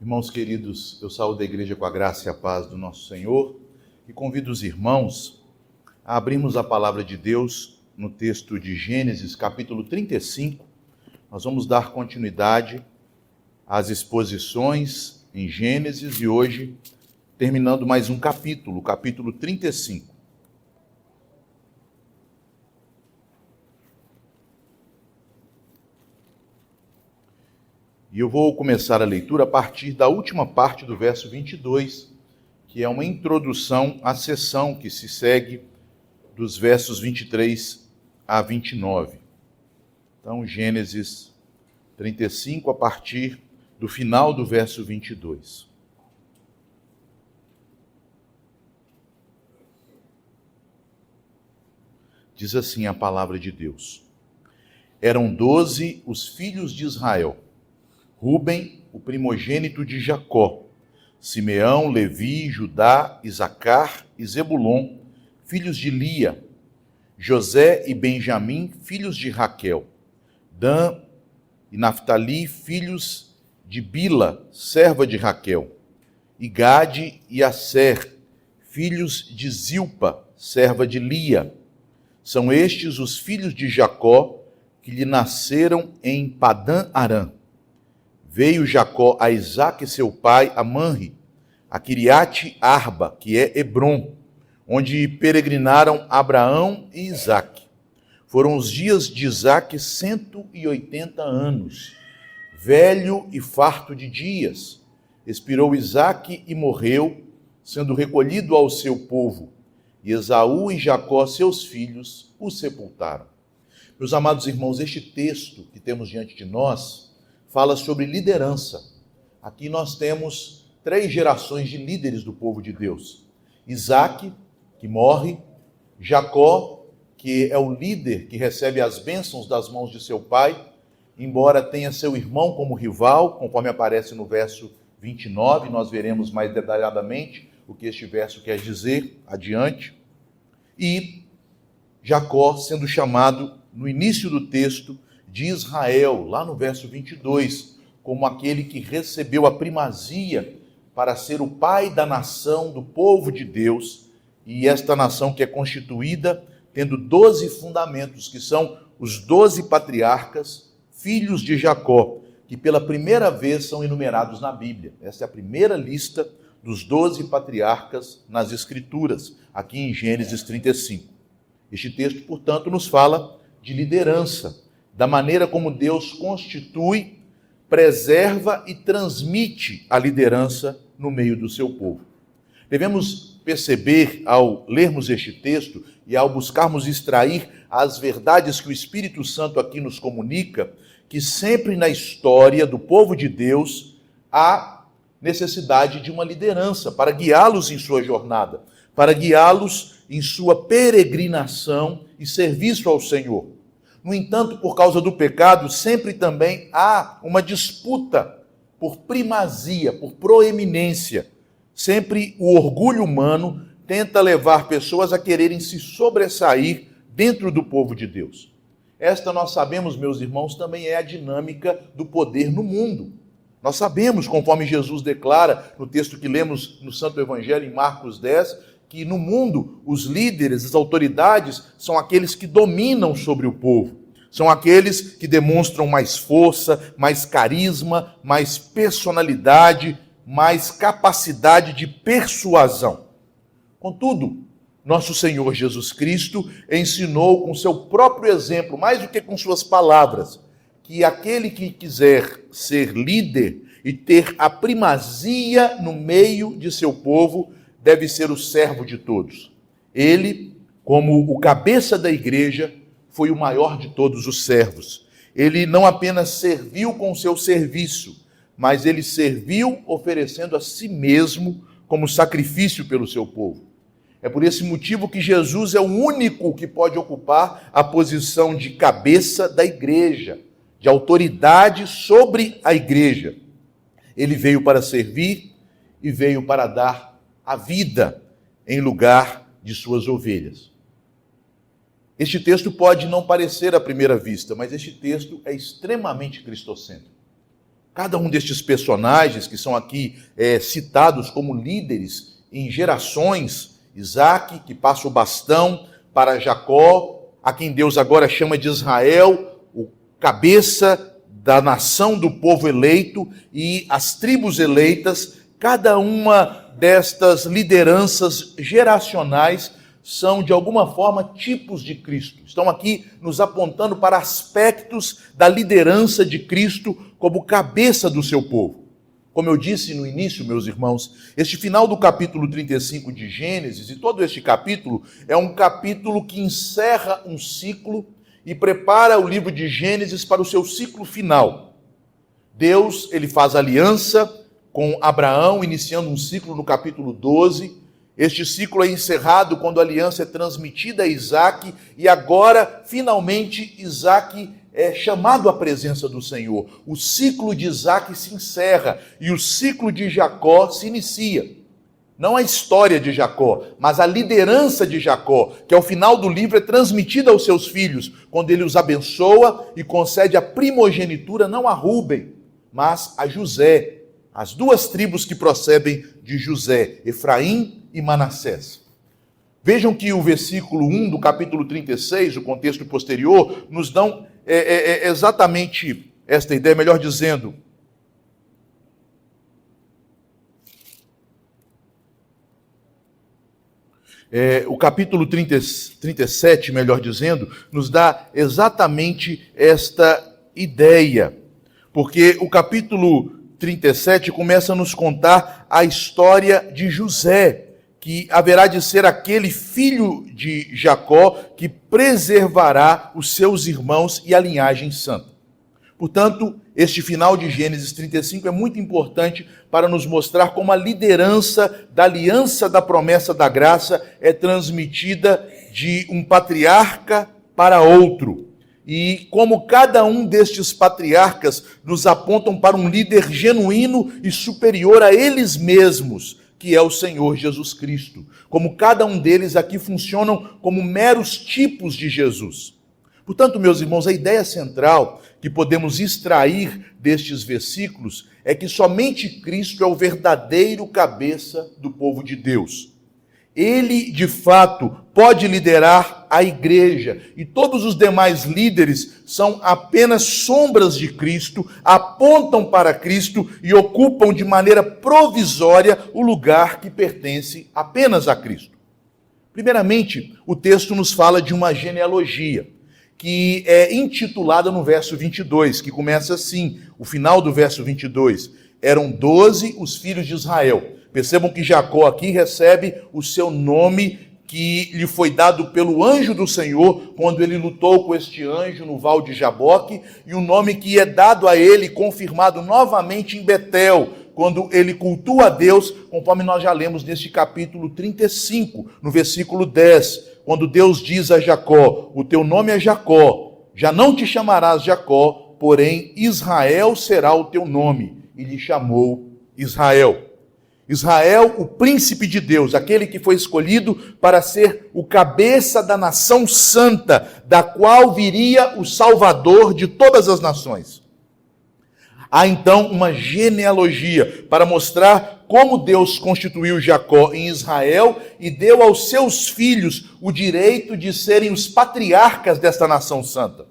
Irmãos queridos, eu saúdo a igreja com a graça e a paz do nosso Senhor e convido os irmãos a abrirmos a palavra de Deus no texto de Gênesis, capítulo 35. Nós vamos dar continuidade às exposições em Gênesis e hoje terminando mais um capítulo, o capítulo 35. E eu vou começar a leitura a partir da última parte do verso 22, que é uma introdução à seção que se segue dos versos 23 a 29. Então, Gênesis 35, a partir do final do verso 22. Diz assim a palavra de Deus: Eram 12 os filhos de Israel. Rúben, o primogênito de Jacó, Simeão, Levi, Judá, Isacar e Zebulon, filhos de Lia, José e Benjamim, filhos de Raquel, Dan e Naftali, filhos de Bila, serva de Raquel, e Gade e Asser, filhos de Zilpa, serva de Lia. São estes os filhos de Jacó que lhe nasceram em Padã-Arã. Veio Jacó a Isaque, seu pai, a Manre, a Quiriate Arba, que é Hebrom, onde peregrinaram Abraão e Isaque. Foram os dias de Isaque 180 anos, velho e farto de dias. Expirou Isaque e morreu, sendo recolhido ao seu povo. E Esaú e Jacó, seus filhos, o sepultaram. Meus amados irmãos, este texto que temos diante de nós fala sobre liderança. Aqui nós temos 3 gerações de líderes do povo de Deus. Isaque, que morre, Jacó, que é o líder que recebe as bênçãos das mãos de seu pai, embora tenha seu irmão como rival, conforme aparece no verso 29, nós veremos mais detalhadamente o que este verso quer dizer adiante. E Jacó sendo chamado no início do texto de Israel, lá no verso 22, como aquele que recebeu a primazia para ser o pai da nação, do povo de Deus, e esta nação que é constituída tendo 12 fundamentos, que são os 12 patriarcas, filhos de Jacó, que pela primeira vez são enumerados na Bíblia. Esta é a primeira lista dos 12 patriarcas nas Escrituras, aqui em Gênesis 35. Este texto, portanto, nos fala de liderança, da maneira como Deus constitui, preserva e transmite a liderança no meio do seu povo. Devemos perceber, ao lermos este texto e ao buscarmos extrair as verdades que o Espírito Santo aqui nos comunica, que sempre na história do povo de Deus há necessidade de uma liderança para guiá-los em sua jornada, para guiá-los em sua peregrinação e serviço ao Senhor. No entanto, por causa do pecado, sempre também há uma disputa por primazia, por proeminência. Sempre o orgulho humano tenta levar pessoas a quererem se sobressair dentro do povo de Deus. Esta, nós sabemos, meus irmãos, também é a dinâmica do poder no mundo. Nós sabemos, conforme Jesus declara no texto que lemos no Santo Evangelho, em Marcos 10, que no mundo os líderes, as autoridades, são aqueles que dominam sobre o povo. São aqueles que demonstram mais força, mais carisma, mais personalidade, mais capacidade de persuasão. Contudo, nosso Senhor Jesus Cristo ensinou com seu próprio exemplo, mais do que com suas palavras, que aquele que quiser ser líder e ter a primazia no meio de seu povo deve ser o servo de todos. Ele, como o cabeça da igreja, foi o maior de todos os servos. Ele não apenas serviu com o seu serviço, mas ele serviu oferecendo a si mesmo como sacrifício pelo seu povo. É por esse motivo que Jesus é o único que pode ocupar a posição de cabeça da igreja, de autoridade sobre a igreja. Ele veio para servir e veio para dar a vida em lugar de suas ovelhas. Este texto pode não parecer à primeira vista, mas este texto é extremamente cristocêntrico. Cada um destes personagens que são aqui citados como líderes em gerações, Isaque, que passa o bastão para Jacó, a quem Deus agora chama de Israel, o cabeça da nação do povo eleito, e as tribos eleitas. Cada uma destas lideranças geracionais são, de alguma forma, tipos de Cristo. Estão aqui nos apontando para aspectos da liderança de Cristo como cabeça do seu povo. Como eu disse no início, meus irmãos, este final do capítulo 35 de Gênesis, e todo este capítulo, é um capítulo que encerra um ciclo e prepara o livro de Gênesis para o seu ciclo final. Deus, ele faz aliança com Abraão, iniciando um ciclo no capítulo 12. Este ciclo é encerrado quando a aliança é transmitida a Isaque, e agora, finalmente, Isaque é chamado à presença do Senhor. O ciclo de Isaque se encerra e o ciclo de Jacó se inicia. Não a história de Jacó, mas a liderança de Jacó, que ao final do livro é transmitida aos seus filhos, quando ele os abençoa e concede a primogenitura não a Rúben, mas a José, as duas tribos que procedem de José, Efraim e Manassés. Vejam que o versículo 1 do capítulo 36, o contexto posterior, nos dão exatamente esta ideia, melhor dizendo, o capítulo 37, melhor dizendo, nos dá exatamente esta ideia, porque o capítulo 37 começa a nos contar a história de José, que haverá de ser aquele filho de Jacó que preservará os seus irmãos e a linhagem santa. Portanto, este final de Gênesis 35 é muito importante para nos mostrar como a liderança da aliança da promessa da graça é transmitida de um patriarca para outro. E como cada um destes patriarcas nos apontam para um líder genuíno e superior a eles mesmos, que é o Senhor Jesus Cristo. Como cada um deles aqui funcionam como meros tipos de Jesus. Portanto, meus irmãos, a ideia central que podemos extrair destes versículos é que somente Cristo é o verdadeiro cabeça do povo de Deus. Ele, de fato, pode liderar a igreja, e todos os demais líderes são apenas sombras de Cristo, apontam para Cristo e ocupam de maneira provisória o lugar que pertence apenas a Cristo. Primeiramente, o texto nos fala de uma genealogia, que é intitulada no verso 22, que começa assim, o final do verso 22. Eram 12 os filhos de Israel. Percebam que Jacó aqui recebe o seu nome que lhe foi dado pelo anjo do Senhor, quando ele lutou com este anjo no val de Jaboque, e o nome que é dado a ele, confirmado novamente em Betel, quando ele cultua a Deus, conforme nós já lemos neste capítulo 35, no versículo 10, quando Deus diz a Jacó, o teu nome é Jacó, já não te chamarás Jacó, porém Israel será o teu nome, e lhe chamou Israel. Israel, o príncipe de Deus, aquele que foi escolhido para ser o cabeça da nação santa, da qual viria o Salvador de todas as nações. Há então uma genealogia para mostrar como Deus constituiu Jacó em Israel e deu aos seus filhos o direito de serem os patriarcas desta nação santa.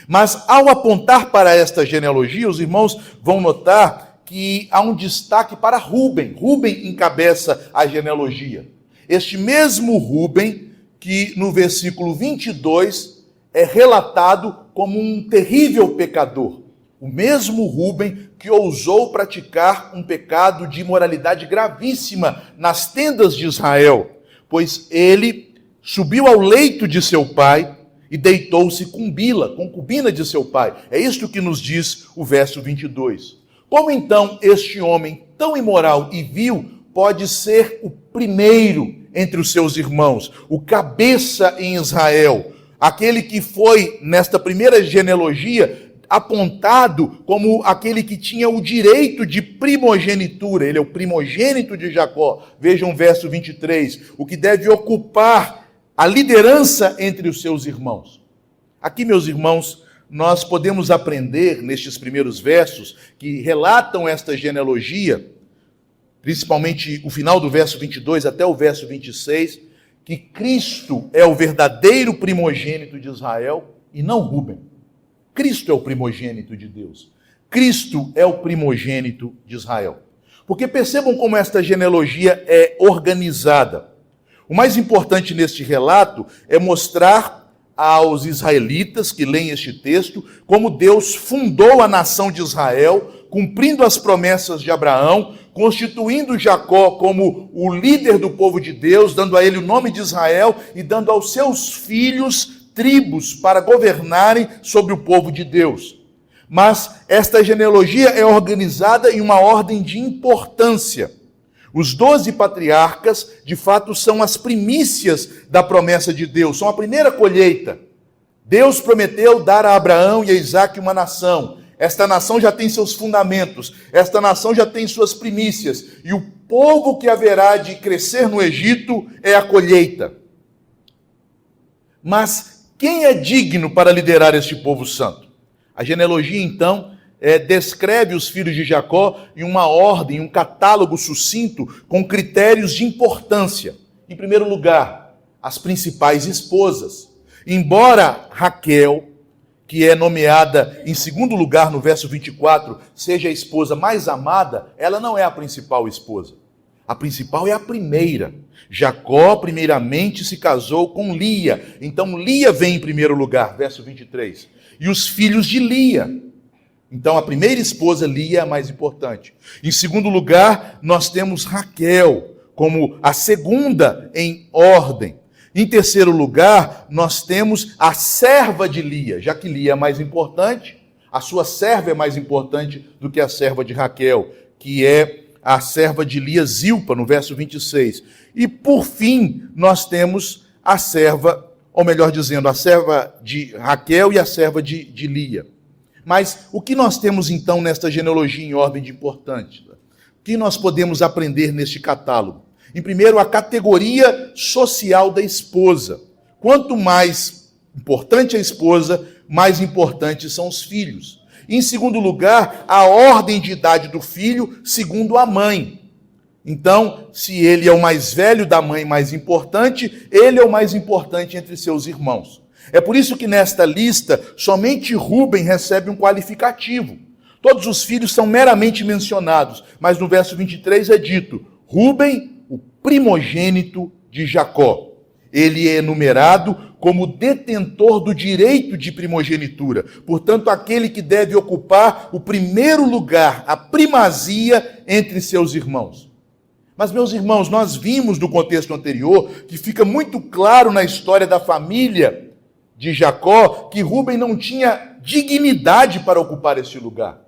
Mas ao apontar para esta genealogia, os irmãos vão notar que há um destaque para Rúben. Rúben encabeça a genealogia. Este mesmo Rúben, que no versículo 22 é relatado como um terrível pecador. O mesmo Rúben que ousou praticar um pecado de imoralidade gravíssima nas tendas de Israel, pois ele subiu ao leito de seu pai e deitou-se com Bila, concubina de seu pai. É isto que nos diz o verso 22. Como então este homem tão imoral e vil pode ser o primeiro entre os seus irmãos, o cabeça em Israel, aquele que foi, nesta primeira genealogia, apontado como aquele que tinha o direito de primogenitura? Ele é o primogênito de Jacó. Vejam o verso 23, o que deve ocupar a liderança entre os seus irmãos. Aqui, meus irmãos, nós podemos aprender nestes primeiros versos que relatam esta genealogia, principalmente o final do verso 22 até o verso 26, que Cristo é o verdadeiro primogênito de Israel e não Rúben. Cristo é o primogênito de Deus. Cristo é o primogênito de Israel. Porque percebam como esta genealogia é organizada. O mais importante neste relato é mostrar aos israelitas que leem este texto como Deus fundou a nação de Israel, cumprindo as promessas de Abraão, constituindo Jacó como o líder do povo de Deus, dando a ele o nome de Israel e dando aos seus filhos tribos para governarem sobre o povo de Deus. Mas esta genealogia é organizada em uma ordem de importância. Os 12 patriarcas, de fato, são as primícias da promessa de Deus, são a primeira colheita. Deus prometeu dar a Abraão e a Isaque uma nação. Esta nação já tem seus fundamentos, esta nação já tem suas primícias, e o povo que haverá de crescer no Egito é a colheita. Mas quem é digno para liderar este povo santo? A genealogia, então, descreve os filhos de Jacó em uma ordem, um catálogo sucinto com critérios de importância. Em primeiro lugar, as principais esposas. Embora Raquel, que é nomeada em segundo lugar no verso 24, seja a esposa mais amada, ela não é a principal esposa. A principal é a primeira. Jacó, primeiramente, se casou com Lia. Então, Lia vem em primeiro lugar, verso 23. E os filhos de Lia. Então, a primeira esposa, Lia, é a mais importante. Em segundo lugar, nós temos Raquel, como a segunda em ordem. Em terceiro lugar, nós temos a serva de Lia. Já que Lia é mais importante, a sua serva é mais importante do que a serva de Raquel, que é a serva de Lia, Zilpa, no verso 26. E, por fim, nós temos a serva, ou melhor dizendo, a serva de Raquel e a serva de Lia. Mas o que nós temos, então, nesta genealogia em ordem de importância? O que nós podemos aprender neste catálogo? Em primeiro, a categoria social da esposa. Quanto mais importante a esposa, mais importantes são os filhos. Em segundo lugar, a ordem de idade do filho segundo a mãe. Então, se ele é o mais velho da mãe mais importante, ele é o mais importante entre seus irmãos. É por isso que nesta lista, somente Rúben recebe um qualificativo. Todos os filhos são meramente mencionados, mas no verso 23 é dito, Rúben, o primogênito de Jacó. Ele é enumerado como detentor do direito de primogenitura, portanto, aquele que deve ocupar o primeiro lugar, a primazia entre seus irmãos. Mas, meus irmãos, nós vimos no contexto anterior, que fica muito claro na história da família de Jacó, que Rúben não tinha dignidade para ocupar este lugar.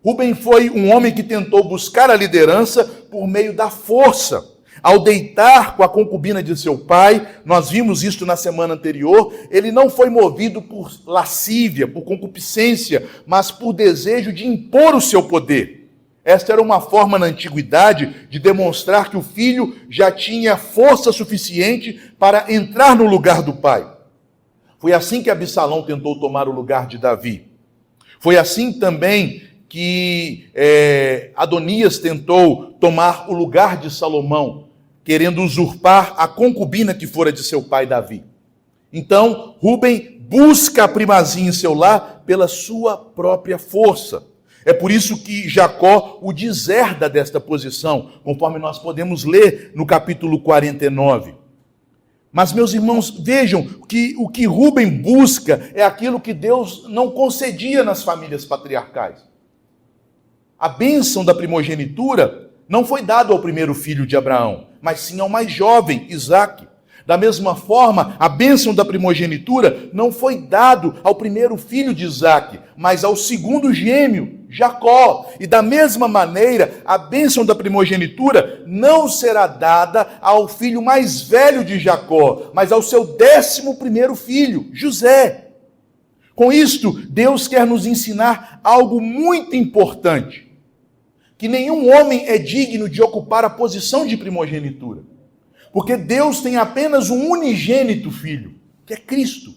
Rúben foi um homem que tentou buscar a liderança por meio da força. Ao deitar com a concubina de seu pai, nós vimos isso na semana anterior, ele não foi movido por lascívia, por concupiscência, mas por desejo de impor o seu poder. Esta era uma forma na antiguidade de demonstrar que o filho já tinha força suficiente para entrar no lugar do pai. Foi assim que Absalão tentou tomar o lugar de Davi. Foi assim também que Adonias tentou tomar o lugar de Salomão, querendo usurpar a concubina que fora de seu pai Davi. Então, Rúben busca a primazia em seu lar pela sua própria força. É por isso que Jacó o deserda desta posição, conforme nós podemos ler no capítulo 49. Mas, meus irmãos, vejam que o que Rúben busca é aquilo que Deus não concedia nas famílias patriarcais. A bênção da primogenitura não foi dada ao primeiro filho de Abraão, mas sim ao mais jovem, Isaque. Da mesma forma, a bênção da primogenitura não foi dada ao primeiro filho de Isaque, mas ao segundo gêmeo, Jacó. E da mesma maneira, a bênção da primogenitura não será dada ao filho mais velho de Jacó, mas ao seu 11º filho, José. Com isto, Deus quer nos ensinar algo muito importante, que nenhum homem é digno de ocupar a posição de primogenitura. Porque Deus tem apenas um unigênito filho, que é Cristo.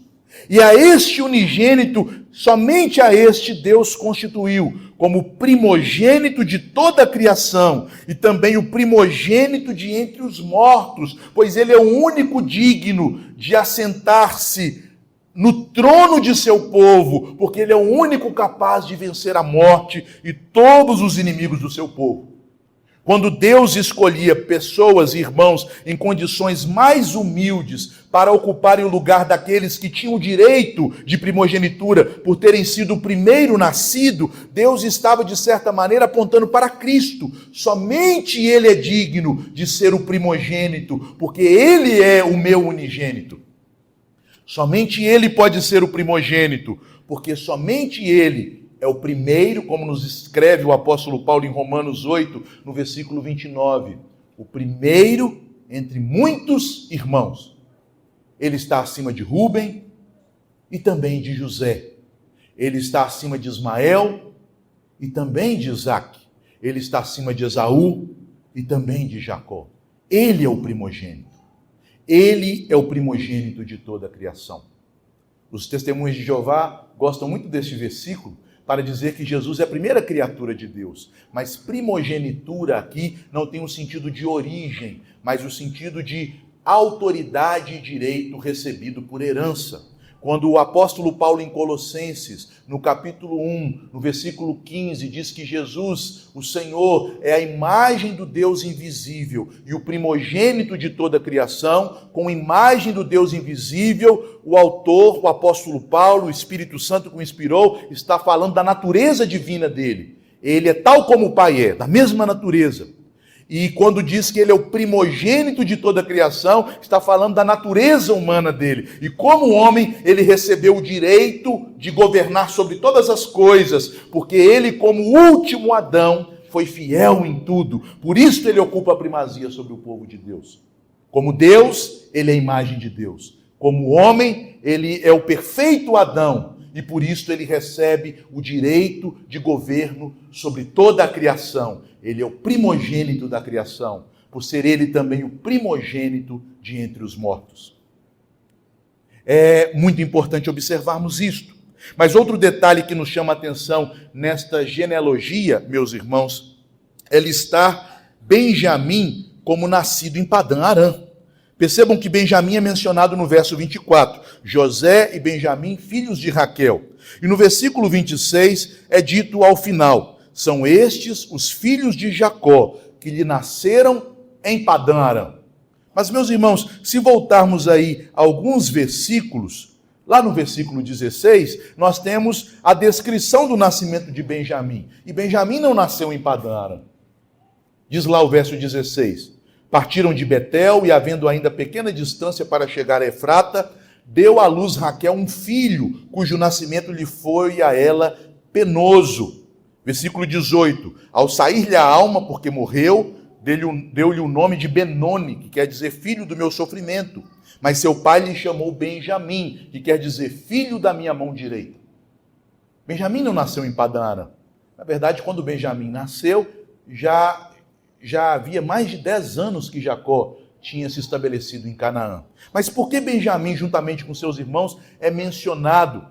E a este unigênito, somente a este Deus constituiu como primogênito de toda a criação e também o primogênito de entre os mortos, pois ele é o único digno de assentar-se no trono de seu povo, porque ele é o único capaz de vencer a morte e todos os inimigos do seu povo. Quando Deus escolhia pessoas, irmãos, em condições mais humildes para ocuparem o lugar daqueles que tinham o direito de primogenitura por terem sido o primeiro nascido, Deus estava, de certa maneira, apontando para Cristo. Somente Ele é digno de ser o primogênito, porque Ele é o meu unigênito. Somente Ele pode ser o primogênito, porque somente Ele é o primeiro, como nos escreve o apóstolo Paulo em Romanos 8, no versículo 29. O primeiro entre muitos irmãos. Ele está acima de Rúben e também de José. Ele está acima de Ismael e também de Isaque. Ele está acima de Esaú e também de Jacó. Ele é o primogênito. Ele é o primogênito de toda a criação. Os testemunhos de Jeová gostam muito deste versículo para dizer que Jesus é a primeira criatura de Deus. Mas primogenitura aqui não tem o sentido de origem, mas o sentido de autoridade e direito recebido por herança. Quando o apóstolo Paulo em Colossenses, no capítulo 1, no versículo 15, diz que Jesus, o Senhor, é a imagem do Deus invisível e o primogênito de toda a criação, com a imagem do Deus invisível, o autor, o apóstolo Paulo, o Espírito Santo que o inspirou, está falando da natureza divina dele. Ele é tal como o Pai é, da mesma natureza. E quando diz que ele é o primogênito de toda a criação, está falando da natureza humana dele. E como homem, ele recebeu o direito de governar sobre todas as coisas, porque ele, como último Adão, foi fiel em tudo. Por isso ele ocupa a primazia sobre o povo de Deus. Como Deus, ele é a imagem de Deus. Como homem, ele é o perfeito Adão. E por isso ele recebe o direito de governo sobre toda a criação. Ele é o primogênito da criação, por ser ele também o primogênito de entre os mortos. É muito importante observarmos isto. Mas outro detalhe que nos chama a atenção nesta genealogia, meus irmãos, é listar Benjamim como nascido em Padã-Arã. Percebam que Benjamim é mencionado no verso 24. José e Benjamim, filhos de Raquel. E no versículo 26 é dito ao final: são estes os filhos de Jacó, que lhe nasceram em Padã-Arã. Mas, meus irmãos, se voltarmos aí a alguns versículos, lá no versículo 16, nós temos a descrição do nascimento de Benjamim. E Benjamim não nasceu em Padã-Arã. Diz lá o verso 16: partiram de Betel e, havendo ainda pequena distância para chegar a Efrata, deu à luz Raquel um filho, cujo nascimento lhe foi a ela penoso. Versículo 18: ao sair-lhe a alma, porque morreu, deu-lhe o nome de Benoni, que quer dizer filho do meu sofrimento. Mas seu pai lhe chamou Benjamim, que quer dizer filho da minha mão direita. Benjamim não nasceu em Padã-Arã. Na verdade, quando Benjamim nasceu, já havia mais de 10 anos que Jacó tinha se estabelecido em Canaã. Mas por que Benjamim, juntamente com seus irmãos, é mencionado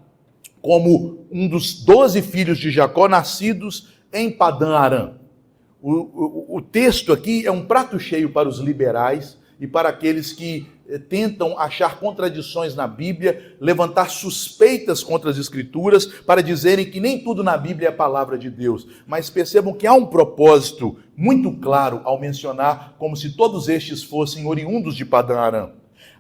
como um dos 12 filhos de Jacó nascidos em Padã-Arã? O texto aqui é um prato cheio para os liberais e para aqueles que tentam achar contradições na Bíblia, levantar suspeitas contra as Escrituras, para dizerem que nem tudo na Bíblia é a palavra de Deus. Mas percebam que há um propósito muito claro ao mencionar como se todos estes fossem oriundos de Padã-Arã.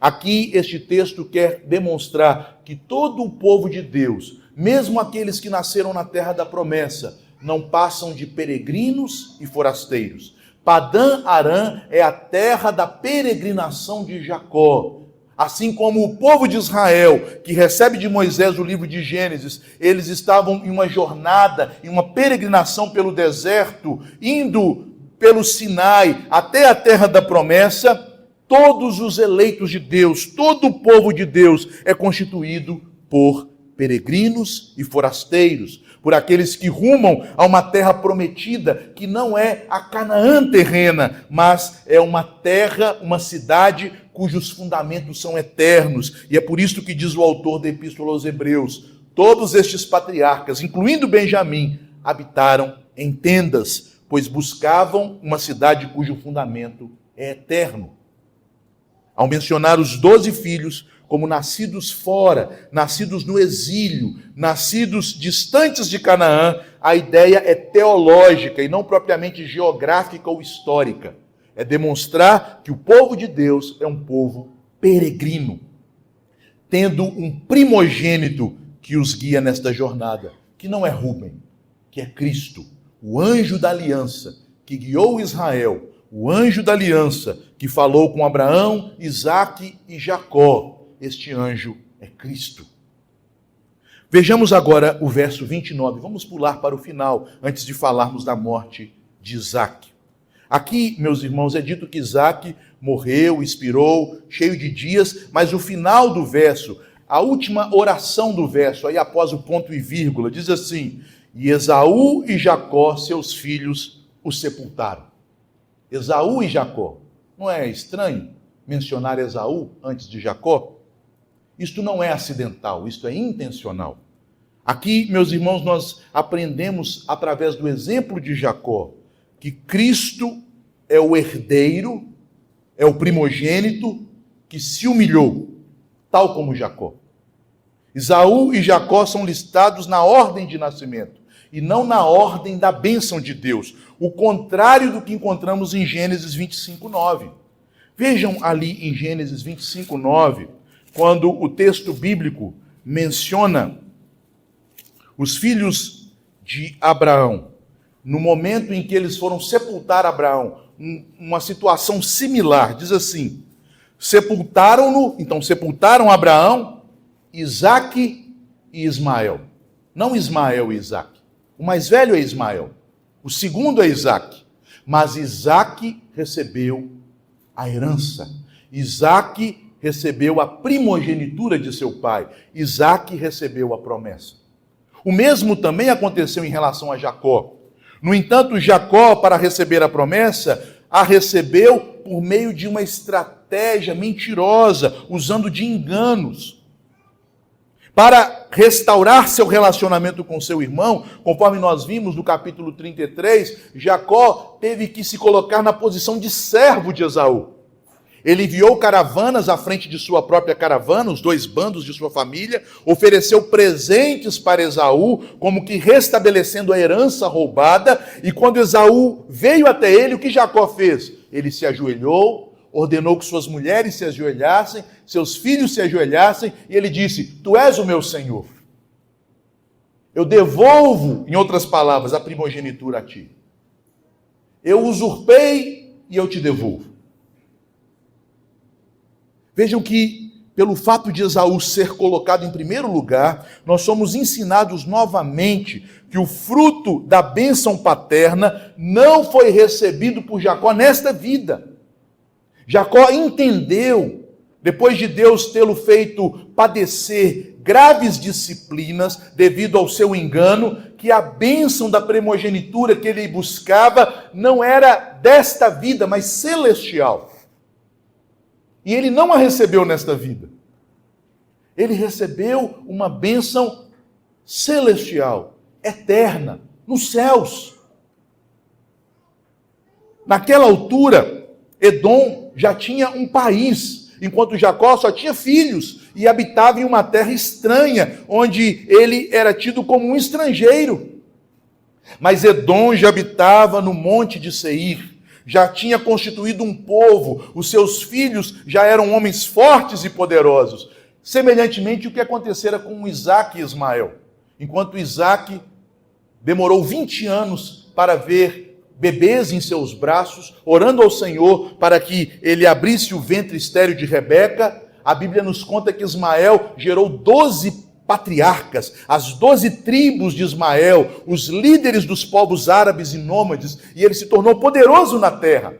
Aqui este texto quer demonstrar que todo o povo de Deus, mesmo aqueles que nasceram na terra da promessa, não passam de peregrinos e forasteiros. Padã-Arã é a terra da peregrinação de Jacó. Assim como o povo de Israel, que recebe de Moisés o livro de Gênesis, eles estavam em uma jornada, em uma peregrinação pelo deserto, indo pelo Sinai até a terra da promessa. Todos os eleitos de Deus, todo o povo de Deus é constituído por peregrinos e forasteiros. por aqueles que rumam a uma terra prometida, que não é a Canaã terrena, mas é uma terra, uma cidade cujos fundamentos são eternos. E é por isso que diz o autor da Epístola aos Hebreus: todos estes patriarcas, incluindo Benjamim, habitaram em tendas, pois buscavam uma cidade cujo fundamento é eterno. Ao mencionar os 12 filhos como nascidos fora, nascidos no exílio, nascidos distantes de Canaã, a ideia é teológica e não propriamente geográfica ou histórica. É demonstrar que o povo de Deus é um povo peregrino, tendo um primogênito que os guia nesta jornada, que não é Rúben, que é Cristo, o anjo da aliança, que guiou Israel, o anjo da aliança, que falou com Abraão, Isaque e Jacó. Este anjo é Cristo. Vejamos agora o verso 29. Vamos pular para o final, antes de falarmos da morte de Isaque. Aqui, meus irmãos, é dito que Isaque morreu, expirou, cheio de dias, mas o final do verso, a última oração do verso, aí após o ponto e vírgula, diz assim: e Esaú e Jacó, seus filhos, o sepultaram. Esaú e Jacó. Não é estranho mencionar Esaú antes de Jacó? Isto não é acidental, isto é intencional. Aqui, meus irmãos, nós aprendemos através do exemplo de Jacó que Cristo é o herdeiro, é o primogênito que se humilhou, tal como Jacó. Esaú e Jacó são listados na ordem de nascimento e não na ordem da bênção de Deus, o contrário do que encontramos em Gênesis 25:9. Vejam ali em Gênesis 25:9, quando o texto bíblico menciona os filhos de Abraão, no momento em que eles foram sepultar Abraão, uma situação similar, diz assim: sepultaram-no, então sepultaram Abraão, Isaque e Ismael. Não Ismael e Isaque. O mais velho é Ismael, o segundo é Isaque. Mas Isaque recebeu a herança. Isaque recebeu a primogenitura de seu pai. Isaque recebeu a promessa. O mesmo também aconteceu em relação a Jacó. No entanto, Jacó, para receber a promessa, a recebeu por meio de uma estratégia mentirosa, usando de enganos. Para restaurar seu relacionamento com seu irmão, conforme nós vimos no capítulo 33, Jacó teve que se colocar na posição de servo de Esaú. Ele enviou caravanas à frente de sua própria caravana, os dois bandos de sua família, ofereceu presentes para Esaú, como que restabelecendo a herança roubada, e quando Esaú veio até ele, o que Jacó fez? Ele se ajoelhou, ordenou que suas mulheres se ajoelhassem, seus filhos se ajoelhassem, e ele disse: tu és o meu Senhor. Eu devolvo, em outras palavras, a primogenitura a ti. Eu usurpei e eu te devolvo. Vejam que, pelo fato de Esaú ser colocado em primeiro lugar, nós somos ensinados novamente que o fruto da bênção paterna não foi recebido por Jacó nesta vida. Jacó entendeu, depois de Deus tê-lo feito padecer graves disciplinas devido ao seu engano, que a bênção da primogenitura que ele buscava não era desta vida, mas celestial. E ele não a recebeu nesta vida. Ele recebeu uma bênção celestial, eterna, nos céus. Naquela altura, Edom já tinha um país, enquanto Jacó só tinha filhos e habitava em uma terra estranha, onde ele era tido como um estrangeiro. Mas Edom já habitava no monte de Seir, já tinha constituído um povo, os seus filhos já eram homens fortes e poderosos. Semelhantemente, o que acontecera com Isaque e Ismael. Enquanto Isaque demorou 20 anos para ver bebês em seus braços, orando ao Senhor para que ele abrisse o ventre estéril de Rebeca, a Bíblia nos conta que Ismael gerou 12 patriarcas, as 12 tribos de Ismael, os líderes dos povos árabes e nômades, e ele se tornou poderoso na terra.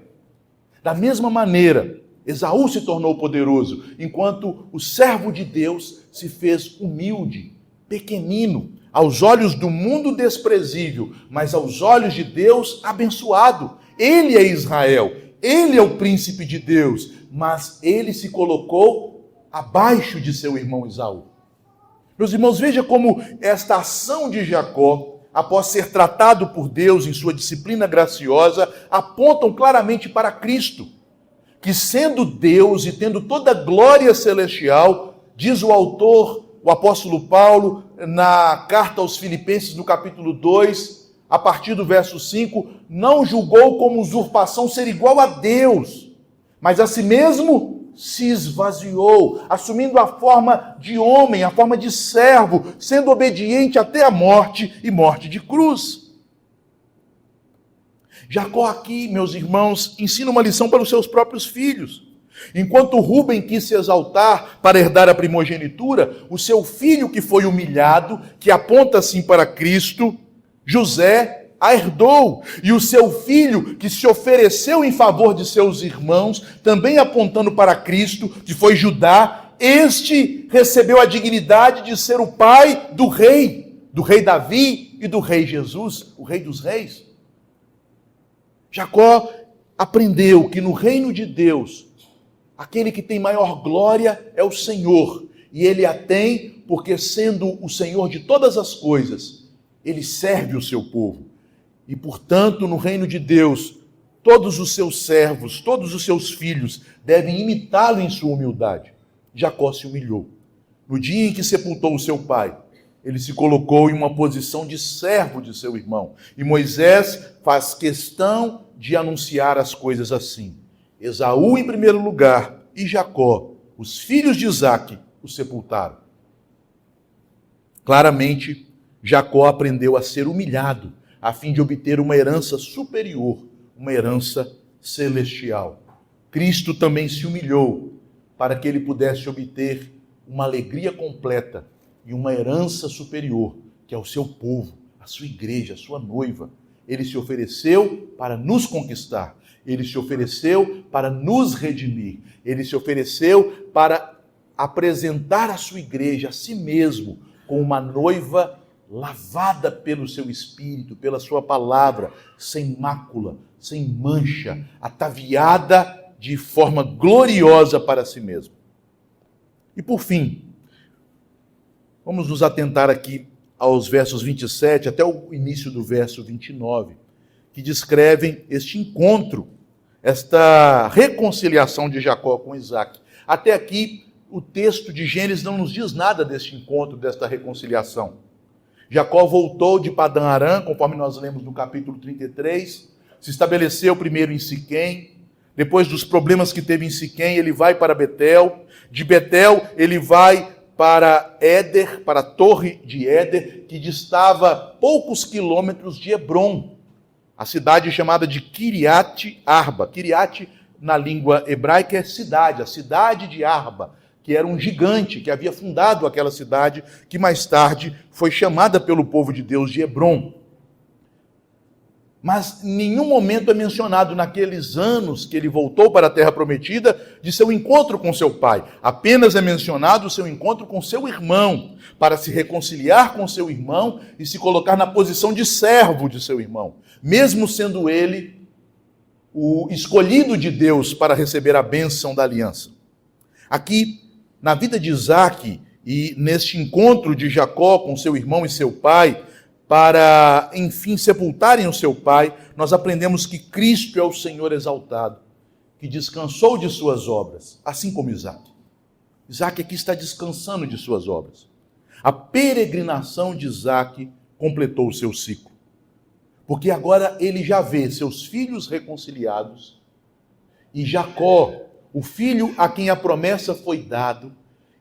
Da mesma maneira, Esaú se tornou poderoso, enquanto o servo de Deus se fez humilde, pequenino, aos olhos do mundo desprezível, mas aos olhos de Deus abençoado. Ele é Israel, ele é o príncipe de Deus, mas ele se colocou abaixo de seu irmão Esaú. Meus irmãos, veja como esta ação de Jacó, após ser tratado por Deus em sua disciplina graciosa, apontam claramente para Cristo, que sendo Deus e tendo toda a glória celestial, diz o autor, o apóstolo Paulo, na carta aos Filipenses, no capítulo 2, a partir do verso 5, não julgou como usurpação ser igual a Deus, mas a si mesmo se esvaziou, assumindo a forma de homem, a forma de servo, sendo obediente até a morte e morte de cruz. Jacó aqui, meus irmãos, ensina uma lição para os seus próprios filhos. Enquanto Rúben quis se exaltar para herdar a primogenitura, o seu filho que foi humilhado, que aponta assim para Cristo, José, a herdou. E o seu filho que se ofereceu em favor de seus irmãos, também apontando para Cristo, que foi Judá, este recebeu a dignidade de ser o pai do rei Davi e do rei Jesus, o rei dos reis. Jacó aprendeu que no reino de Deus, aquele que tem maior glória é o Senhor, e ele a tem porque, sendo o Senhor de todas as coisas, ele serve o seu povo. E, portanto, no reino de Deus, todos os seus servos, todos os seus filhos devem imitá-lo em sua humildade. Jacó se humilhou. No dia em que sepultou o seu pai, ele se colocou em uma posição de servo de seu irmão. E Moisés faz questão de anunciar as coisas assim. Esaú em primeiro lugar e Jacó, os filhos de Isaque, o sepultaram. Claramente, Jacó aprendeu a ser humilhado, a fim de obter uma herança superior, uma herança celestial. Cristo também se humilhou para que ele pudesse obter uma alegria completa e uma herança superior, que é o seu povo, a sua igreja, a sua noiva. Ele se ofereceu para nos conquistar, ele se ofereceu para nos redimir, ele se ofereceu para apresentar a sua igreja, a si mesmo, com uma noiva lavada pelo seu Espírito, pela sua palavra, sem mácula, sem mancha, ataviada de forma gloriosa para si mesmo. E por fim, vamos nos atentar aqui aos versos 27 até o início do verso 29, que descrevem este encontro, esta reconciliação de Jacó com Isaque. Até aqui, o texto de Gênesis não nos diz nada deste encontro, desta reconciliação. Jacó voltou de Padã Arã, conforme nós lemos no capítulo 33, se estabeleceu primeiro em Siquém, depois dos problemas que teve em Siquém, ele vai para Betel, de Betel ele vai para Éder, para a torre de Éder, que distava poucos quilômetros de Hebrom, a cidade chamada de Kiriat Arba. Kiriat, na língua hebraica, é cidade, a cidade de Arba, que era um gigante que havia fundado aquela cidade, que mais tarde foi chamada pelo povo de Deus de Hebrom. Mas em nenhum momento é mencionado naqueles anos que ele voltou para a Terra Prometida de seu encontro com seu pai. Apenas é mencionado o seu encontro com seu irmão, para se reconciliar com seu irmão e se colocar na posição de servo de seu irmão, mesmo sendo ele o escolhido de Deus para receber a bênção da aliança. Aqui, na vida de Isaque e neste encontro de Jacó com seu irmão e seu pai, para, enfim, sepultarem o seu pai, nós aprendemos que Cristo é o Senhor exaltado, que descansou de suas obras, assim como Isaque. Isaque aqui está descansando de suas obras. A peregrinação de Isaque completou o seu ciclo, porque agora ele já vê seus filhos reconciliados e Jacó, o filho a quem a promessa foi dada,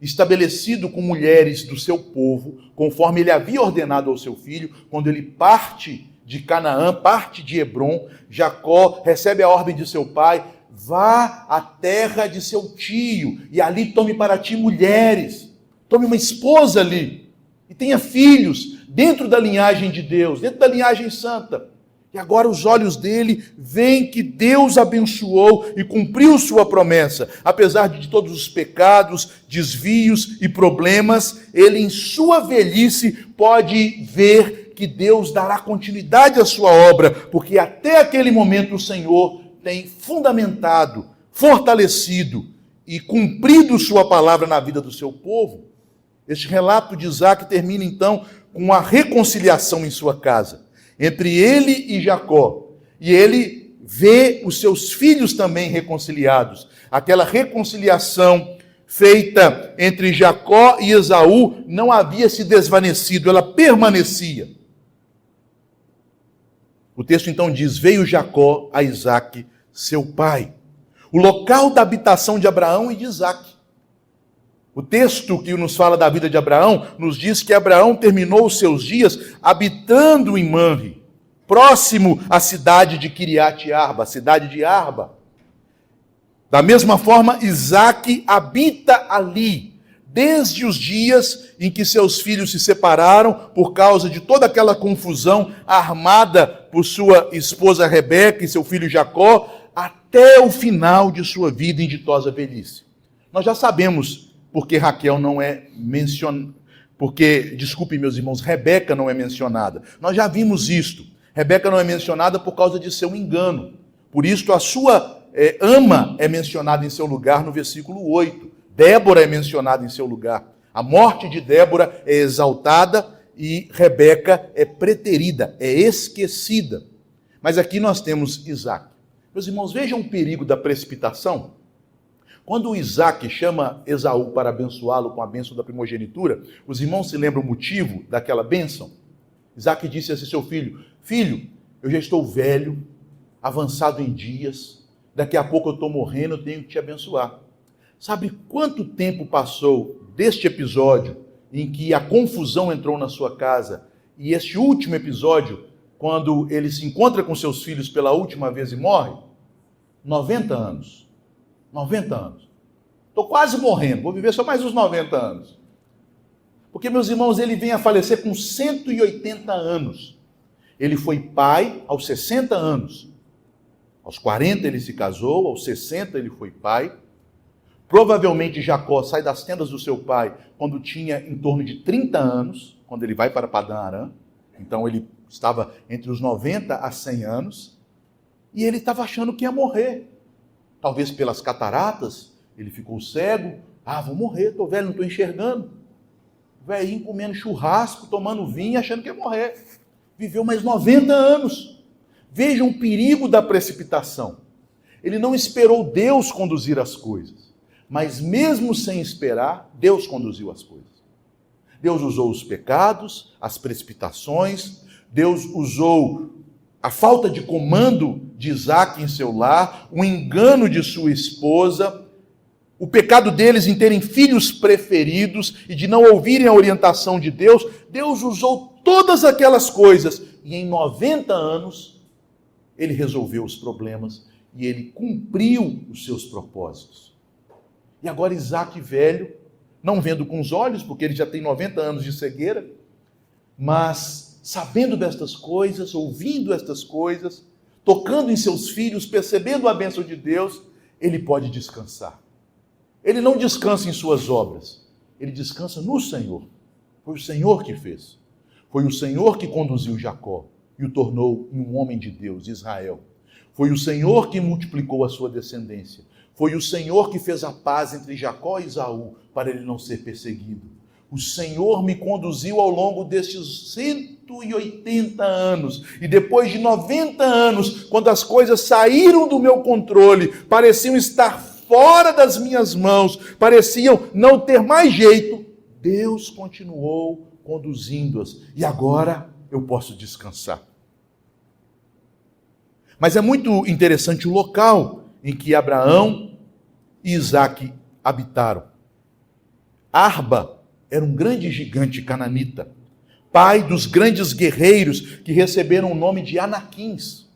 estabelecido com mulheres do seu povo, conforme ele havia ordenado ao seu filho, quando ele parte de Canaã, parte de Hebrom, Jacó recebe a ordem de seu pai: vá à terra de seu tio, e ali tome para ti mulheres, tome uma esposa ali, e tenha filhos, dentro da linhagem de Deus, dentro da linhagem santa. E agora os olhos dele veem que Deus abençoou e cumpriu sua promessa. Apesar de todos os pecados, desvios e problemas, ele em sua velhice pode ver que Deus dará continuidade à sua obra, porque até aquele momento o Senhor tem fundamentado, fortalecido e cumprido sua palavra na vida do seu povo. Este relato de Isaque termina então com a reconciliação em sua casa, entre ele e Jacó. E ele vê os seus filhos também reconciliados. Aquela reconciliação feita entre Jacó e Esaú não havia se desvanecido, ela permanecia. O texto então diz: veio Jacó a Isaque, seu pai, o local da habitação de Abraão e de Isaque. O texto que nos fala da vida de Abraão nos diz que Abraão terminou os seus dias habitando em Manre, próximo à cidade de Kiriat Arba, a cidade de Arba. Da mesma forma, Isaque habita ali, desde os dias em que seus filhos se separaram por causa de toda aquela confusão armada por sua esposa Rebeca e seu filho Jacó, até o final de sua vida em ditosa velhice. Nós já sabemos porque Raquel não é mencionada, desculpem meus irmãos, Rebeca não é mencionada. Nós já vimos isto. Rebeca não é mencionada por causa de seu engano. Por isso a sua ama é mencionada em seu lugar no versículo 8. Débora é mencionada em seu lugar. A morte de Débora é exaltada e Rebeca é preterida, é esquecida. Mas aqui nós temos Isaque. Meus irmãos, vejam o perigo da precipitação. Quando Isaque chama Esaú para abençoá-lo com a bênção da primogenitura, os irmãos se lembram o motivo daquela bênção? Isaque disse assim: seu filho, eu já estou velho, avançado em dias, daqui a pouco eu estou morrendo, eu tenho que te abençoar. Sabe quanto tempo passou deste episódio em que a confusão entrou na sua casa e este último episódio, quando ele se encontra com seus filhos pela última vez e morre? 90 anos. 90 anos. Estou quase morrendo, vou viver só mais uns 90 anos. Porque, meus irmãos, ele vem a falecer com 180 anos. Ele foi pai aos 60 anos. Aos 40 ele se casou, aos 60 ele foi pai. Provavelmente Jacó sai das tendas do seu pai quando tinha em torno de 30 anos, quando ele vai para Padã Arã. Então ele estava entre os 90 a 100 anos. E ele estava achando que ia morrer. Talvez pelas cataratas, ele ficou cego. Vou morrer, estou velho, não estou enxergando. Velhinho comendo churrasco, tomando vinho, achando que ia morrer. Viveu mais 90 anos. Vejam o perigo da precipitação. Ele não esperou Deus conduzir as coisas. Mas mesmo sem esperar, Deus conduziu as coisas. Deus usou os pecados, as precipitações, Deus usou a falta de comando de Isaque em seu lar, o engano de sua esposa, o pecado deles em terem filhos preferidos e de não ouvirem a orientação de Deus. Deus usou todas aquelas coisas e em 90 anos ele resolveu os problemas e ele cumpriu os seus propósitos. E agora Isaque velho, não vendo com os olhos, porque ele já tem 90 anos de cegueira, mas sabendo destas coisas, ouvindo estas coisas, tocando em seus filhos, percebendo a bênção de Deus, ele pode descansar. Ele não descansa em suas obras, ele descansa no Senhor. Foi o Senhor que fez. Foi o Senhor que conduziu Jacó e o tornou em um homem de Deus, Israel. Foi o Senhor que multiplicou a sua descendência. Foi o Senhor que fez a paz entre Jacó e Esaú, para ele não ser perseguido. O Senhor me conduziu ao longo destes 180 anos. E depois de 90 anos, quando as coisas saíram do meu controle, pareciam estar fora das minhas mãos, pareciam não ter mais jeito, Deus continuou conduzindo-as. E agora eu posso descansar. Mas é muito interessante o local em que Abraão e Isaque habitaram. Arba era um grande gigante cananita, pai dos grandes guerreiros que receberam o nome de Anaquins.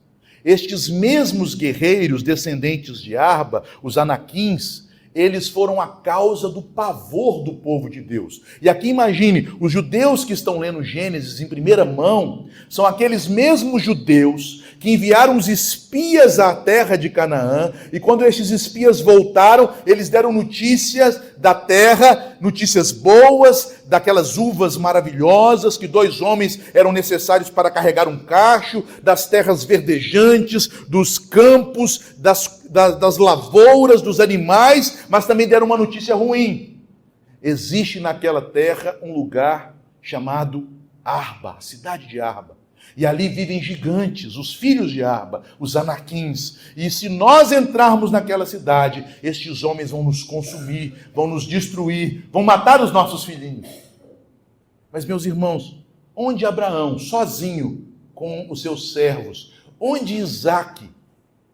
Estes mesmos guerreiros, descendentes de Arba, os Anaquins, eles foram a causa do pavor do povo de Deus. E aqui imagine, os judeus que estão lendo Gênesis em primeira mão, são aqueles mesmos judeus que enviaram os espias à terra de Canaã, e quando esses espias voltaram, eles deram notícias da terra, notícias boas, daquelas uvas maravilhosas, que 2 homens eram necessários para carregar um cacho, das terras verdejantes, dos campos, das lavouras, dos animais, mas também deram uma notícia ruim. Existe naquela terra um lugar chamado Arba, a cidade de Arba. E ali vivem gigantes, os filhos de Arba, os Anaquins. E se nós entrarmos naquela cidade, estes homens vão nos consumir, vão nos destruir, vão matar os nossos filhinhos. Mas, meus irmãos, onde Abraão, sozinho, com os seus servos, onde Isaque,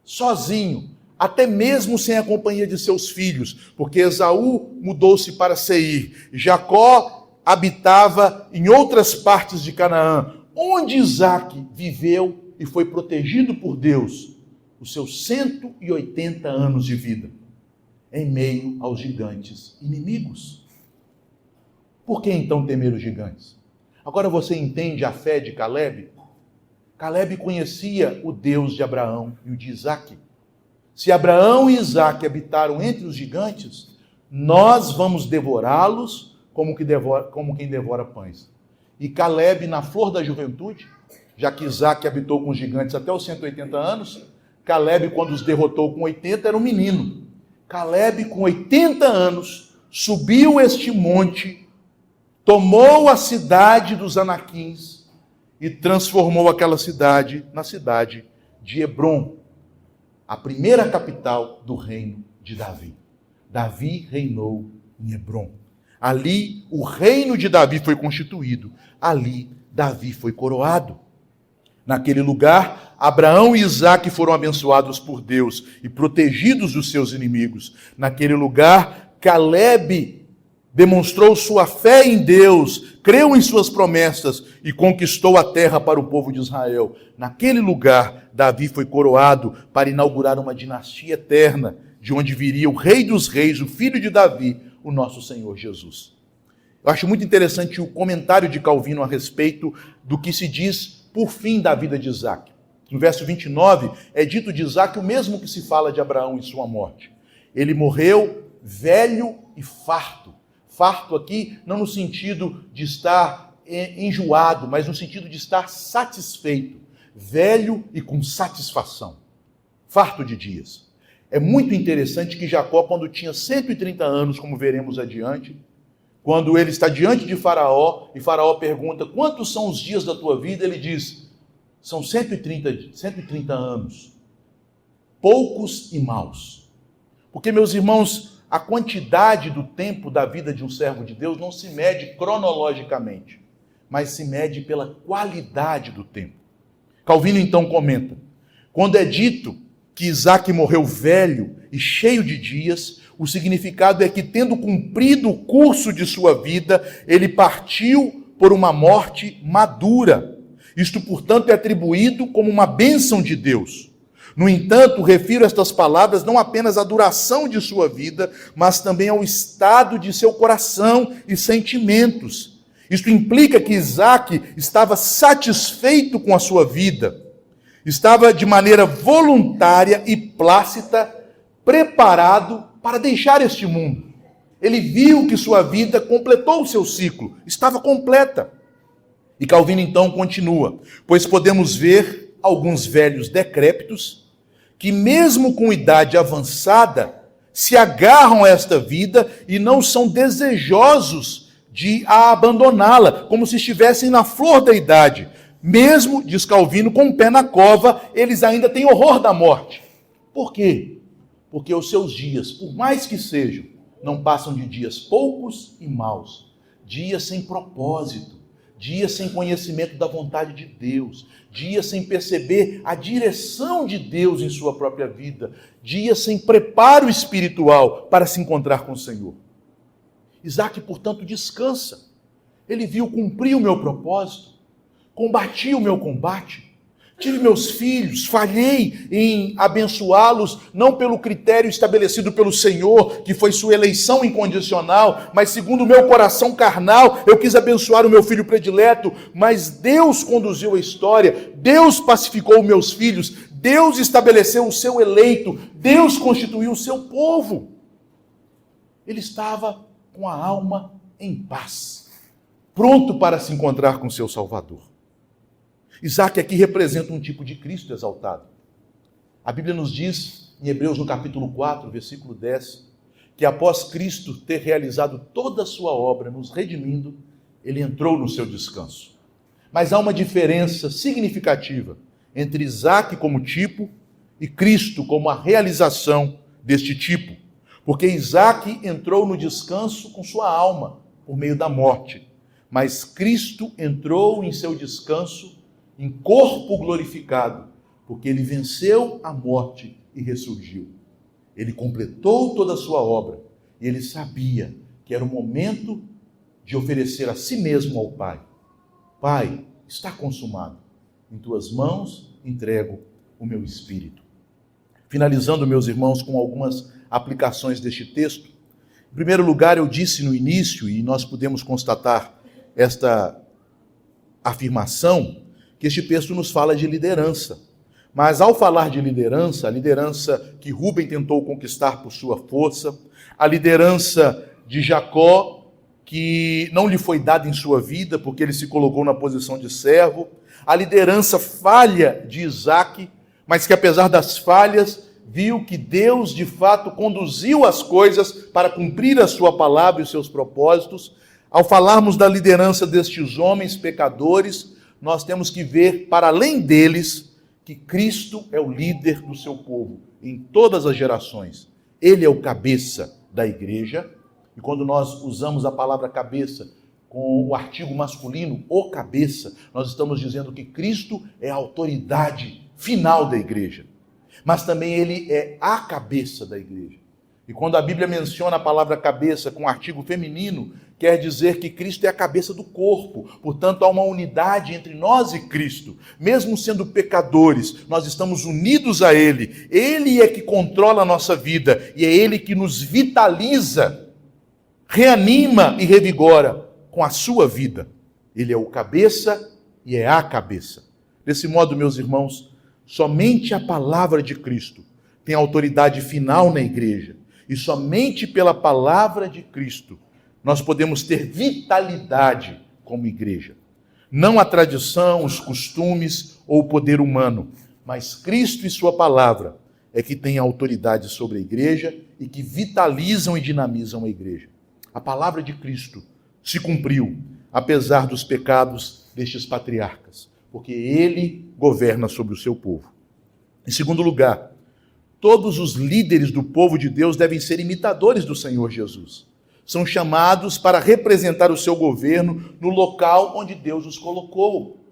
sozinho, até mesmo sem a companhia de seus filhos, porque Esaú mudou-se para Seir, Jacó habitava em outras partes de Canaã, onde Isaque viveu e foi protegido por Deus os seus 180 anos de vida, em meio aos gigantes inimigos. Por que então temer os gigantes? Agora você entende a fé de Caleb? Caleb conhecia o Deus de Abraão e o de Isaque. Se Abraão e Isaque habitaram entre os gigantes, nós vamos devorá-los como quem devora pães. E Caleb, na flor da juventude, já que Isaque habitou com os gigantes até os 180 anos, Caleb, quando os derrotou com 80, era um menino. Caleb, com 80 anos, subiu este monte, tomou a cidade dos Anaquins e transformou aquela cidade na cidade de Hebrom, a primeira capital do reino de Davi. Davi reinou em Hebrom. Ali o reino de Davi foi constituído. Ali Davi foi coroado. Naquele lugar, Abraão e Isaque foram abençoados por Deus e protegidos dos seus inimigos. Naquele lugar, Caleb demonstrou sua fé em Deus, creu em suas promessas e conquistou a terra para o povo de Israel. Naquele lugar, Davi foi coroado para inaugurar uma dinastia eterna, de onde viria o Rei dos Reis, o filho de Davi, o nosso Senhor Jesus. Eu acho muito interessante o comentário de Calvino a respeito do que se diz por fim da vida de Isaque. No verso 29, é dito de Isaque o mesmo que se fala de Abraão em sua morte. Ele morreu velho e farto. Farto aqui não no sentido de estar enjoado, mas no sentido de estar satisfeito. Velho e com satisfação. Farto de dias. É muito interessante que Jacó, quando tinha 130 anos, como veremos adiante, quando ele está diante de Faraó, e Faraó pergunta, quantos são os dias da tua vida? Ele diz, são 130 anos, poucos e maus. Porque, meus irmãos, a quantidade do tempo da vida de um servo de Deus não se mede cronologicamente, mas se mede pela qualidade do tempo. Calvino então comenta, quando é dito que Isaque morreu velho e cheio de dias, o significado é que, tendo cumprido o curso de sua vida, ele partiu por uma morte madura. Isto, portanto, é atribuído como uma bênção de Deus. No entanto, refiro estas palavras não apenas à duração de sua vida, mas também ao estado de seu coração e sentimentos. Isto implica que Isaque estava satisfeito com a sua vida, estava de maneira voluntária e plácida, preparado para deixar este mundo. Ele viu que sua vida completou o seu ciclo, estava completa. E Calvino então continua, pois podemos ver alguns velhos decrépitos que mesmo com idade avançada se agarram a esta vida e não são desejosos de a abandoná-la, como se estivessem na flor da idade. Mesmo, diz Calvino, com o pé na cova, eles ainda têm horror da morte. Por quê? Porque os seus dias, por mais que sejam, não passam de dias poucos e maus, dias sem propósito, dias sem conhecimento da vontade de Deus, dias sem perceber a direção de Deus em sua própria vida, dias sem preparo espiritual para se encontrar com o Senhor. Isaque, portanto, descansa. Ele viu cumprir o meu propósito, combati o meu combate, tive meus filhos, falhei em abençoá-los, não pelo critério estabelecido pelo Senhor, que foi sua eleição incondicional, mas segundo o meu coração carnal, eu quis abençoar o meu filho predileto, mas Deus conduziu a história, Deus pacificou meus filhos, Deus estabeleceu o seu eleito, Deus constituiu o seu povo. Ele estava com a alma em paz, pronto para se encontrar com seu Salvador. Isaac aqui representa um tipo de Cristo exaltado. A Bíblia nos diz, em Hebreus no capítulo 4, versículo 10, que após Cristo ter realizado toda a sua obra, nos redimindo, ele entrou no seu descanso. Mas há uma diferença significativa entre Isaac como tipo e Cristo como a realização deste tipo. Porque Isaac entrou no descanso com sua alma, por meio da morte. Mas Cristo entrou em seu descanso em corpo glorificado, porque ele venceu a morte e ressurgiu. Ele completou toda a sua obra e ele sabia que era o momento de oferecer a si mesmo ao Pai. Pai, está consumado. Em tuas mãos entrego o meu espírito. Finalizando, meus irmãos, com algumas aplicações deste texto. Em primeiro lugar, eu disse no início, e nós podemos constatar esta afirmação, que este texto nos fala de liderança. Mas ao falar de liderança, a liderança que Rúben tentou conquistar por sua força, a liderança de Jacó, que não lhe foi dada em sua vida, porque ele se colocou na posição de servo, a liderança falha de Isaac, mas que apesar das falhas, viu que Deus de fato conduziu as coisas para cumprir a sua palavra e os seus propósitos. Ao falarmos da liderança destes homens pecadores, nós temos que ver, para além deles, que Cristo é o líder do seu povo, em todas as gerações. Ele é o cabeça da igreja, e quando nós usamos a palavra cabeça com o artigo masculino, o cabeça, nós estamos dizendo que Cristo é a autoridade final da igreja. Mas também ele é a cabeça da igreja. E quando a Bíblia menciona a palavra cabeça com artigo feminino, quer dizer que Cristo é a cabeça do corpo. Portanto, há uma unidade entre nós e Cristo. Mesmo sendo pecadores, nós estamos unidos a Ele. Ele é que controla a nossa vida e é Ele que nos vitaliza, reanima e revigora com a sua vida. Ele é o cabeça e é a cabeça. Desse modo, meus irmãos, somente a palavra de Cristo tem autoridade final na igreja. E somente pela palavra de Cristo nós podemos ter vitalidade como igreja. Não a tradição, os costumes ou o poder humano, mas Cristo e sua palavra é que têm autoridade sobre a igreja e que vitalizam e dinamizam a igreja. A palavra de Cristo se cumpriu, apesar dos pecados destes patriarcas, porque ele governa sobre o seu povo. Em segundo lugar, todos os líderes do povo de Deus devem ser imitadores do Senhor Jesus. São chamados para representar o seu governo no local onde Deus os colocou.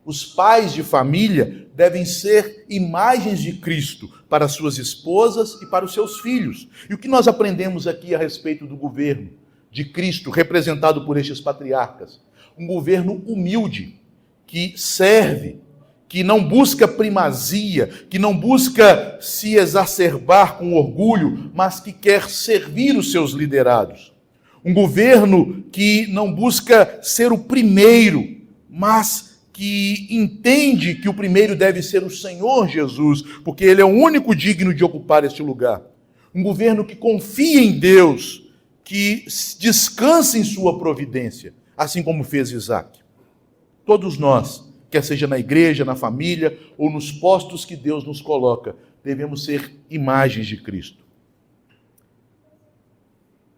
Os pais de família devem ser imagens de Cristo para suas esposas e para os seus filhos. E o que nós aprendemos aqui a respeito do governo de Cristo, representado por estes patriarcas? Um governo humilde, que serve, que não busca primazia, que não busca se exacerbar com orgulho, mas que quer servir os seus liderados. Um governo que não busca ser o primeiro, mas que entende que o primeiro deve ser o Senhor Jesus, porque Ele é o único digno de ocupar este lugar. Um governo que confia em Deus, que descansa em sua providência, assim como fez Isaac. Todos nós, quer seja na igreja, na família ou nos postos que Deus nos coloca, devemos ser imagens de Cristo.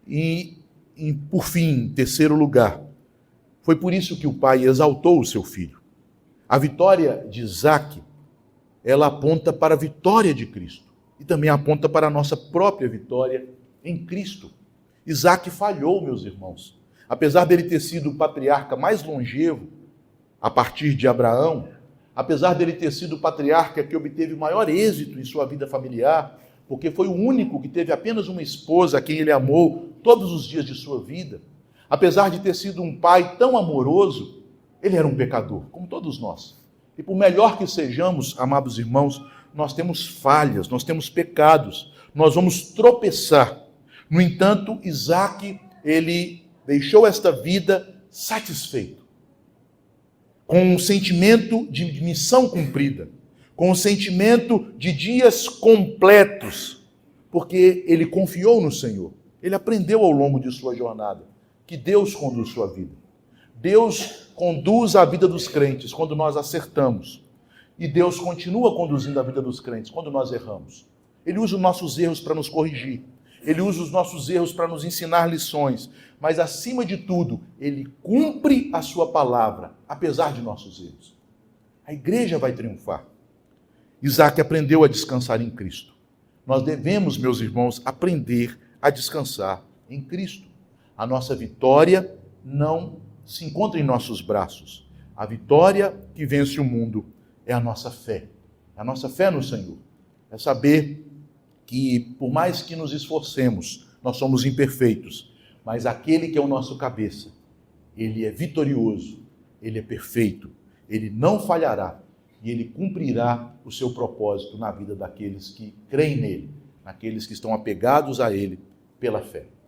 E por fim, em terceiro lugar, foi por isso que o Pai exaltou o seu filho. A vitória de Isaac, ela aponta para a vitória de Cristo e também aponta para a nossa própria vitória em Cristo. Isaac falhou, meus irmãos. Apesar dele ter sido o patriarca mais longevo, a partir de Abraão, apesar dele ter sido o patriarca que obteve maior êxito em sua vida familiar, porque foi o único que teve apenas uma esposa a quem ele amou todos os dias de sua vida, apesar de ter sido um pai tão amoroso, ele era um pecador, como todos nós. E por melhor que sejamos, amados irmãos, nós temos falhas, nós temos pecados, nós vamos tropeçar. No entanto, Isaac, ele deixou esta vida satisfeito, com um sentimento de missão cumprida, com um sentimento de dias completos, porque ele confiou no Senhor. Ele aprendeu ao longo de sua jornada que Deus conduz sua vida. Deus conduz a vida dos crentes quando nós acertamos. E Deus continua conduzindo a vida dos crentes quando nós erramos. Ele usa os nossos erros para nos corrigir. Ele usa os nossos erros para nos ensinar lições. Mas, acima de tudo, Ele cumpre a sua palavra, apesar de nossos erros. A igreja vai triunfar. Isaac aprendeu a descansar em Cristo. Nós devemos, meus irmãos, aprender a descansar em Cristo. A nossa vitória não se encontra em nossos braços. A vitória que vence o mundo é a nossa fé. É a nossa fé no Senhor. É saber que, por mais que nos esforcemos, nós somos imperfeitos, mas aquele que é o nosso cabeça, ele é vitorioso, ele é perfeito, ele não falhará e ele cumprirá o seu propósito na vida daqueles que creem nele, naqueles que estão apegados a ele pela fé.